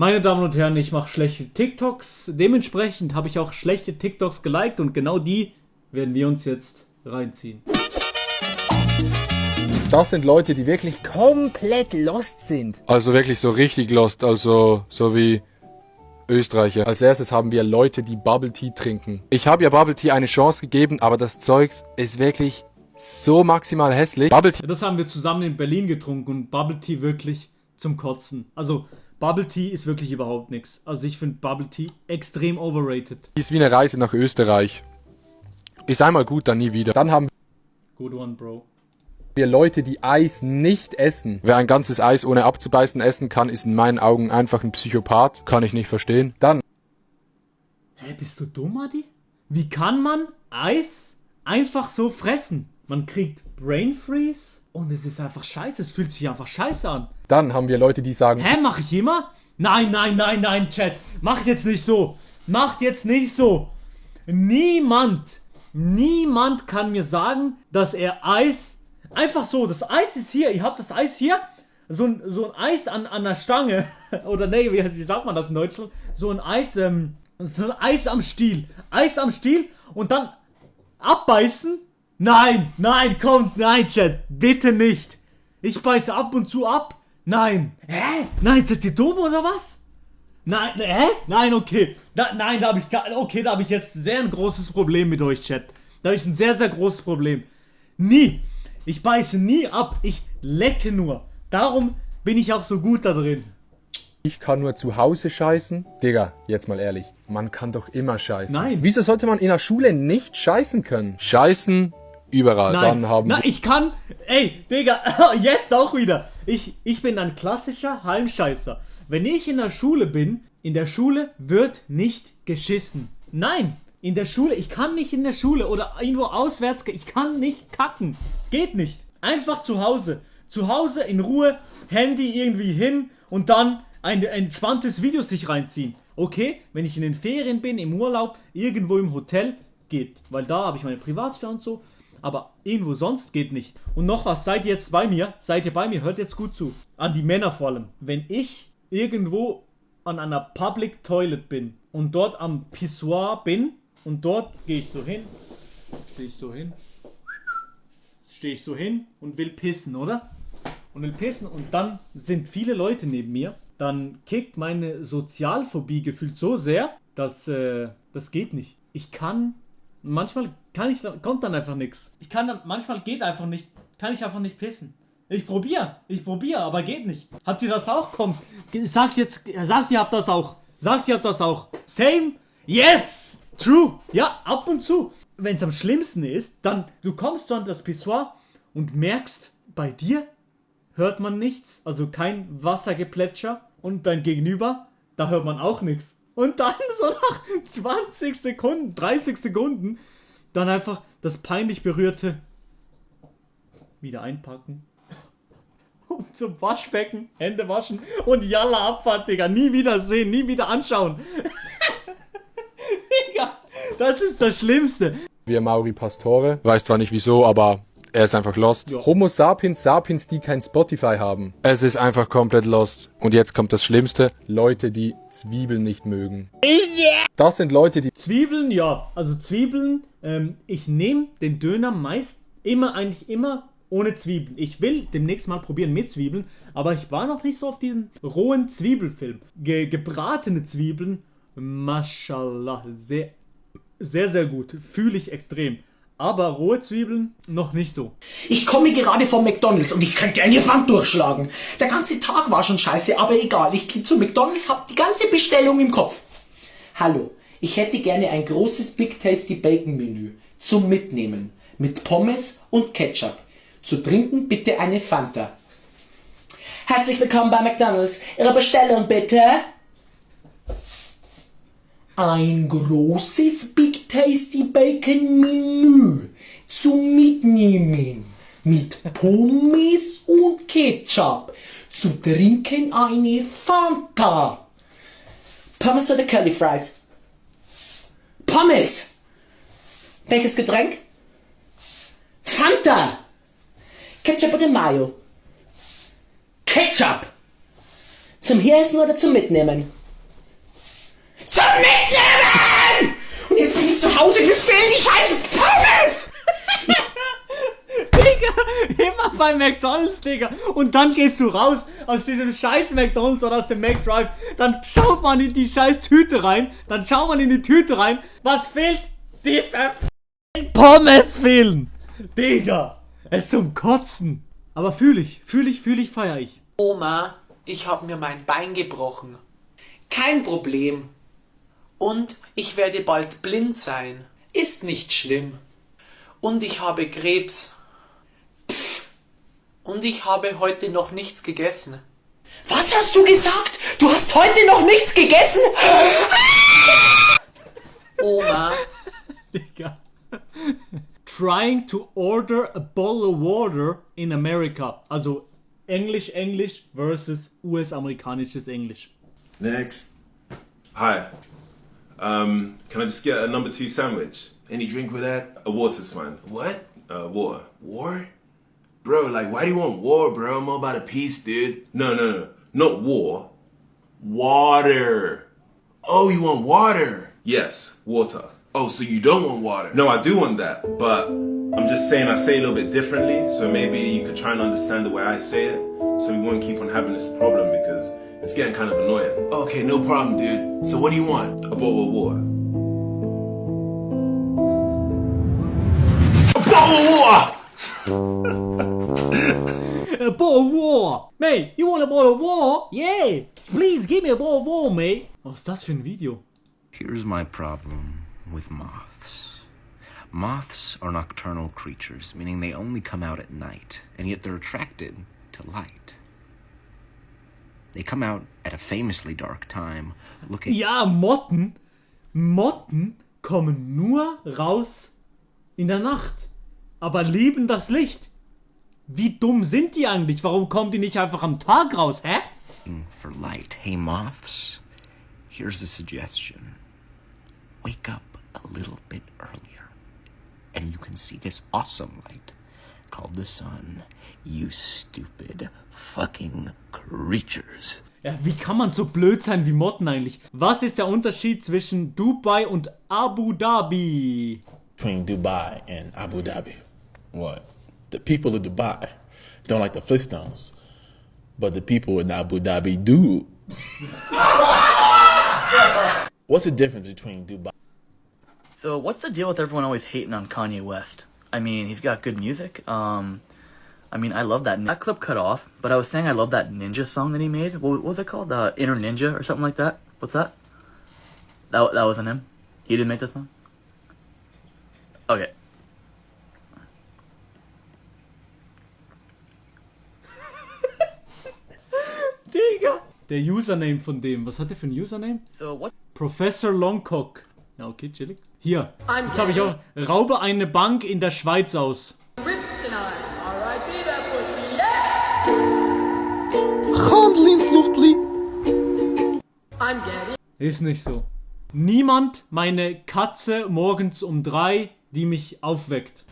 Meine Damen und Herren, ich mache schlechte TikToks. Dementsprechend habe ich auch schlechte TikToks geliked und genau die werden wir uns jetzt reinziehen. Das sind Leute, die wirklich komplett lost sind. Also wirklich so richtig lost, also so wie Österreicher. Als erstes haben wir Leute, die Bubble Tea trinken. Ich habe ja Bubble Tea eine Chance gegeben, aber das Zeugs ist wirklich so maximal hässlich. Bubble Tea. Das haben wir zusammen in Berlin getrunken und Bubble Tea wirklich zum Kotzen. Also Bubble Tea ist wirklich überhaupt nichts. Also ich finde Bubble Tea extrem overrated. Ist wie eine Reise nach Österreich. Ist einmal gut, dann nie wieder. Dann haben Good one, Bro. wir Leute, die Eis nicht essen. Wer ein ganzes Eis ohne abzubeißen essen kann, ist in meinen Augen einfach ein Psychopath. Kann ich nicht verstehen. Dann Hä, bist du dumm, Adi? Wie kann man Eis einfach so fressen? Man kriegt Brain Freeze und es ist einfach scheiße. Es fühlt sich einfach scheiße an. Dann haben wir Leute, die sagen, Hä, mach ich immer? Nein, Chat. Macht jetzt nicht so. Macht jetzt nicht so. Niemand kann mir sagen, dass er Eis... Einfach so, das Eis ist hier. Ihr habt das Eis hier. So ein Eis an der Stange. Oder nee, wie sagt man das in Deutschland? So ein Eis am Stiel. Eis am Stiel und dann abbeißen? Nein, Chat. Bitte nicht. Ich beiße ab und zu ab. Nein. Hä? Nein, seid ihr dumm oder was? Nein, hä? Nein, okay. Da habe ich jetzt sehr ein großes Problem mit euch, Chat. Da habe ich ein sehr, sehr großes Problem. Nie. Ich beiße nie ab. Ich lecke nur. Darum bin ich auch so gut da drin. ich kann nur zu Hause scheißen. Digga, jetzt mal ehrlich, man kann doch immer scheißen. Nein. Wieso sollte man in der Schule nicht scheißen können? Scheißen überall. Nein, Dann haben nein, ich kann... Ey, Digga, jetzt auch wieder. Ich bin ein klassischer Halmscheißer. Wenn ich in der Schule bin, in der Schule wird nicht geschissen. Nein, in der Schule, ich kann nicht in der Schule oder irgendwo auswärts, ich kann nicht kacken. Geht nicht. Einfach zu Hause. Zu Hause in Ruhe, Handy irgendwie hin und dann ein entspanntes Video sich reinziehen. Okay, wenn ich in den Ferien bin, im Urlaub, irgendwo im Hotel, geht. Weil da habe ich meine Privatsphäre und so. Aber irgendwo sonst geht nicht. Und noch was, seid ihr jetzt bei mir? Seid ihr bei mir? Hört jetzt gut zu. An die Männer vor allem. Wenn ich irgendwo an einer Public Toilet bin und dort am Pissoir bin und dort gehe ich so hin, stehe ich so hin und will pissen, oder? Und will pissen und dann sind viele Leute neben mir. Dann kickt meine Sozialphobie gefühlt so sehr, dass das geht nicht. Manchmal kommt dann einfach nichts. Manchmal geht einfach nicht, kann ich einfach nicht pissen. Ich probiere, aber geht nicht. Habt ihr das auch? Kommt, sagt ihr habt das auch. Sagt ihr habt das auch. Same? Yes! True! Ja, ab und zu. Wenn es am schlimmsten ist, dann, du kommst so an das Pissoir und merkst, bei dir hört man nichts, also kein Wassergeplätscher und dein Gegenüber, da hört man auch nichts. Und dann so nach 20 Sekunden, 30 Sekunden, dann einfach das peinlich Berührte wieder einpacken. Und zum Waschbecken, Hände waschen und Jalla Abfahrt, Digga. Nie wieder sehen, nie wieder anschauen. Digga, das ist das Schlimmste. Wir Mauri Pastore. weiß zwar nicht wieso, aber er ist einfach lost. Ja. Homo sapiens sapiens, die kein Spotify haben. Es ist einfach komplett lost. Und jetzt kommt das Schlimmste. Leute, die Zwiebeln nicht mögen. Das sind Leute, die... Zwiebeln, ja. Also Zwiebeln, ich nehme den Döner eigentlich immer ohne Zwiebeln. Ich will demnächst mal probieren mit Zwiebeln, aber ich war noch nicht so auf diesen rohen Zwiebelfilm. Gebratene Zwiebeln, mashallah, sehr, sehr, sehr gut. Fühle ich extrem. Aber rohe Zwiebeln noch nicht so. Ich komme gerade vom McDonald's und ich könnte eine Wand durchschlagen. Der ganze Tag war schon scheiße, aber egal. Ich gehe zu McDonald's, hab die ganze Bestellung im Kopf. Hallo, ich hätte gerne ein großes Big Tasty Bacon Menü zum Mitnehmen mit Pommes und Ketchup. Zu trinken bitte eine Fanta. Herzlich willkommen bei McDonald's. Ihre Bestellung bitte. Ein großes Big Tasty Bacon Menü zum Mitnehmen mit Pommes und Ketchup. Zu trinken eine Fanta. Pommes oder Curly Fries? Pommes. Welches Getränk? Fanta. Ketchup oder Mayo? Ketchup. Zum Hieressen oder zum Mitnehmen? Zum Mitnehmen! Und jetzt bin ich zu Hause und mir fehlen die scheiß Pommes! Digga, immer bei McDonalds, Digga. Und dann gehst du raus aus diesem scheiß McDonalds oder aus dem McDrive. Dann schaut man in die scheiß Tüte rein. Was fehlt? Die verfickten Pommes fehlen. Digga, es ist zum Kotzen. Aber fühl ich, feier ich. Oma, ich hab mir mein Bein gebrochen. Kein Problem. Und ich werde bald blind sein. Ist nicht schlimm. Und ich habe Krebs. Pff. Und ich habe heute noch nichts gegessen. Was hast du gesagt? Du hast heute noch nichts gegessen? Oma. Digga. Trying to order a bottle of water in America. Also Englisch versus US-amerikanisches Englisch. Next. Hi. Can I just get a number 2 sandwich? Any drink with that? A water's fine. What? Water. War? Bro, like, why do you want war, bro? I'm all about a peace, dude. No. Not war. Water. Oh, you want water? Yes, water. Oh, so you don't want water? No, I do want that, but I'm just saying I say it a little bit differently, so maybe you could try and understand the way I say it, so we won't keep on having this problem because it's getting kind of annoying. Okay, no problem, dude. So what do you want? A bottle of water. A bottle of water! A bottle of water! Mate, you want a bottle of water? Yeah! Please give me a bottle of water, mate! Was ist das für ein Video? Here's my problem with moths. Moths are nocturnal creatures, meaning they only come out at night, and yet they're attracted to light. They come out at a famously dark time, looking... Ja, Motten kommen nur raus in der Nacht, aber lieben das Licht. Wie dumm sind die eigentlich? Warum kommen die nicht einfach am Tag raus, hä? For light. Hey, moths, here's a suggestion. Wake up a little bit earlier, and you can see this awesome light called the sun. You stupid fucking creatures. Ja, wie kann man so blöd sein wie Motten eigentlich? Was ist der Unterschied zwischen Dubai und Abu Dhabi? Between Dubai and Abu Dhabi. What? The people of Dubai don't like the Flintstones, but the people in Abu Dhabi do. What's the difference between Dubai? So what's the deal with everyone always hating on Kanye West? I mean, he's got good music. I mean, I love that clip cut off, but I was saying I love that Ninja song that he made. What was it called? Inner Ninja or something like that? What's that? That wasn't him? He didn't make that song? Okay. Digga! Der Username von dem, was hat der für ein Username? So what? Professor Longcock. Ja, okay, chillig. Hier, das habe ich auch. Raube eine Bank in der Schweiz aus. Ist nicht so. Niemand meine Katze morgens um 3, die mich aufweckt.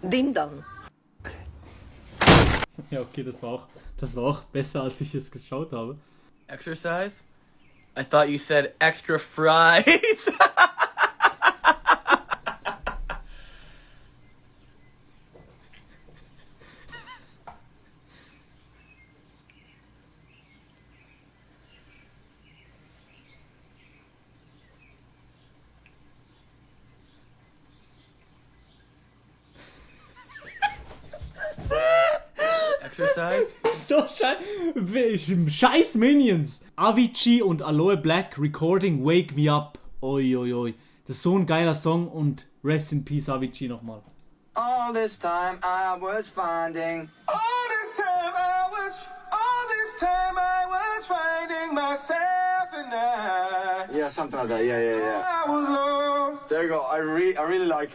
Ding Dong. Ja, okay, das war auch besser, als ich es geschaut habe. Exercise? I thought you said extra fries. Exercise? So scheiß Minions. Avicii und Aloe Black Recording Wake Me Up. Oi, oi, oi. Das ist so ein geiler Song und Rest in Peace Avicii nochmal. All this time I was finding myself and I. Yeah, something like that. Yeah. I was lost. There you go. I really like.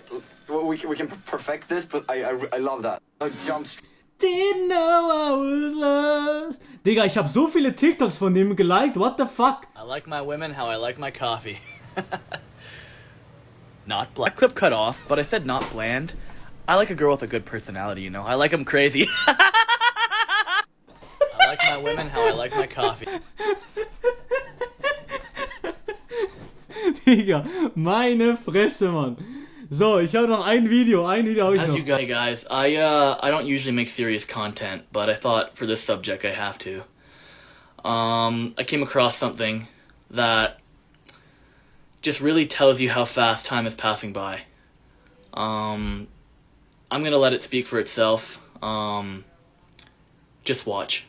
We can perfect this, but I love that. Jumps. Didn't know I was lost. Digga, ich habe so viele TikToks von dem geliked. What the fuck? I like my women how I like my coffee. Not bland. Clip cut off, but I said not bland. I like a girl with a good personality, you know. I like them crazy. I like my women how I like my coffee. Digga, meine Fresse, Mann. So, ich habe noch ein Video habe ich As noch. you guys, hey guys, I don't usually make serious content, but I thought for this subject I have to. I came across something that just really tells you how fast time is passing by. I'm gonna let it speak for itself. Just watch.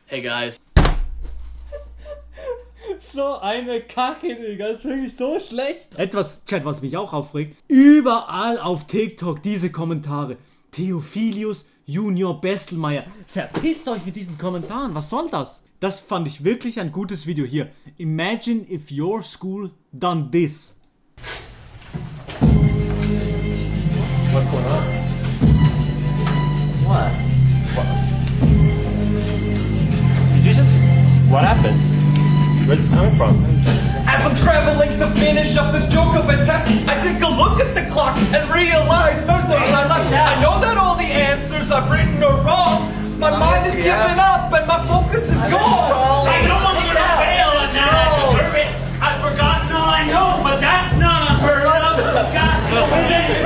Hey guys. So eine Kacke, Digga. Das ist wirklich so schlecht. Etwas, Chat, was mich auch aufregt. Überall auf TikTok diese Kommentare. Theophilius Junior Bestelmeier. Verpisst euch mit diesen Kommentaren. Was soll das? Das fand ich wirklich ein gutes Video hier. Imagine if your school done this. What's going on? What? Did you just... What happened? Where's this coming from? As I'm traveling to finish up this joke of a test, I take a look at the clock and realize there's no time left. I know that all the answers I've written are wrong. My mind is giving up and my focus is gone. I know I'm gonna fail and that I deserve it. I've forgotten all I know, but that's not unheard of. I'm gonna finish.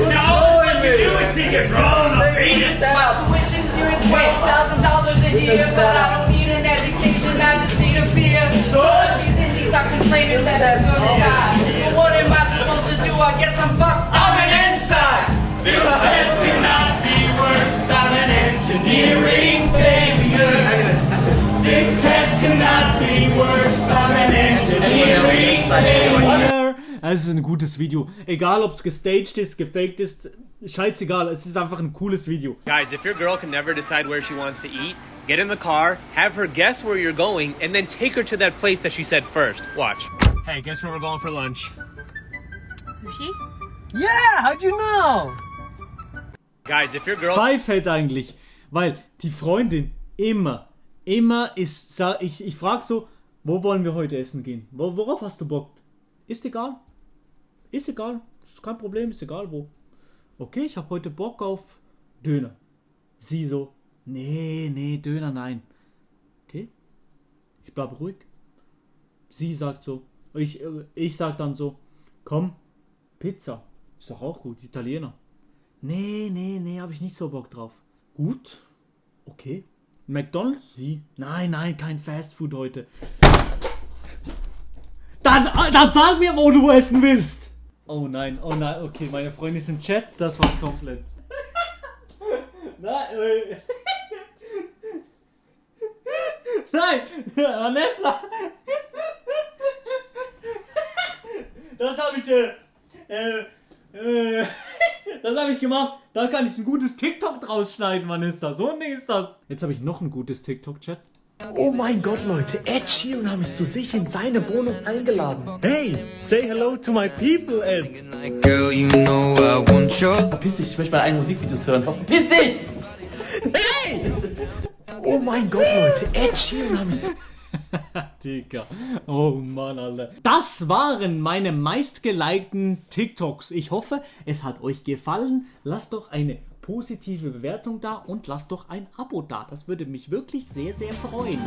Now all I can do is see your drone of Venus. Tuition doing $12,000 a year, but I don't need an education, I just need a beer. So these Indies are complaining that I'm gonna die. But what am I supposed to do? I guess I'm fucked. I'm an ensign. This test cannot be worse. I'm an engineering failure. This test cannot be worse. I'm an engineering failure. Es ist ein gutes Video. Egal, ob es gestaged ist, gefaked ist, scheißegal. Es ist einfach ein cooles Video. Guys, if your girl can never decide where she wants to eat, get in the car, have her guess where you're going, and then take her to that place that she said first. Watch. Hey, guess where we're going for lunch? Sushi? Yeah, how'd you know? Guys, if your girl... Pfeifheit eigentlich, weil die Freundin immer ist, ich frag so, wo wollen wir heute essen gehen? Worauf hast du Bock? Ist egal, ist kein Problem, ist egal wo. Okay, ich habe heute Bock auf Döner. Sie so, nee, Döner nein. Okay, ich bleib ruhig. Sie sagt so, ich sag dann so, komm, Pizza, ist doch auch gut, Italiener. Nee, hab ich nicht so Bock drauf. Gut, okay. McDonald's? Sie? Nein, kein Fastfood heute. Dann sag mir, wo du essen willst. Oh nein, okay, meine Freunde ist im Chat, das war's komplett. Nein, Vanessa. Das habe ich gemacht. Da kann ich ein gutes TikTok draus schneiden, Vanessa. So ein Ding ist das. Jetzt habe ich noch ein gutes TikTok-Chat. Oh mein Gott, Leute, Ed Sheeran hat mich zu sich in seine Wohnung eingeladen. Hey, say hello to my people, Ed. Girl, you know I want your... Verpiss dich, ich möchte mal einen Musikvideos hören. Verpiss dich! Hey! Oh mein Gott, Leute, Ed Sheeran hat mich... Digga. Oh Mann, Alter. Das waren meine meistgelikten TikToks. Ich hoffe, es hat euch gefallen. Lasst doch eine positive Bewertung da und lasst doch ein Abo da. Das würde mich wirklich sehr, sehr freuen.